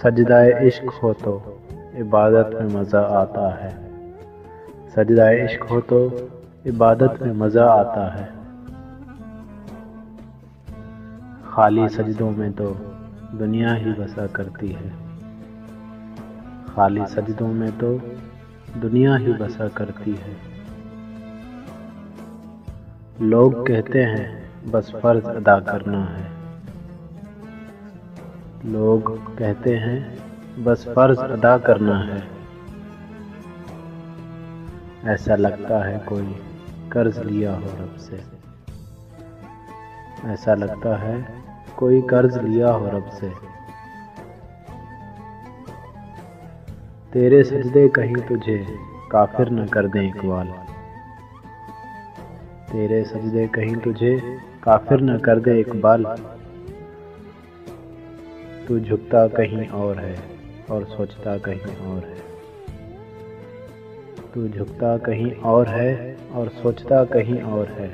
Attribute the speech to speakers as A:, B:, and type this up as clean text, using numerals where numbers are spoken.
A: سجدہ عشق ہو تو عبادت میں مزہ آتا ہے، سجدہ عشق ہو تو عبادت میں مزہ آتا ہے۔ خالی سجدوں میں تو دنیا ہی بسا کرتی ہے، خالی سجدوں میں تو دنیا ہی بسا کرتی ہے۔ لوگ کہتے ہیں بس فرض ادا کرنا ہے، لوگ کہتے ہیں بس فرض ادا کرنا ہے۔ ایسا لگتا ہے کوئی قرض لیا ہو رب سے، ایسا لگتا ہے کوئی قرض لیا ہو رب سے۔ تیرے سجدے کہیں تجھے کافر نہ کر دیں اقبال، تیرے سجدے کہیں تجھے کافر نہ کر دیں اقبال۔ تو جھکتا کہیں اور ہے اور سوچتا کہیں اور ہے، تو جھکتا کہیں اور ہے اور سوچتا کہیں اور ہے۔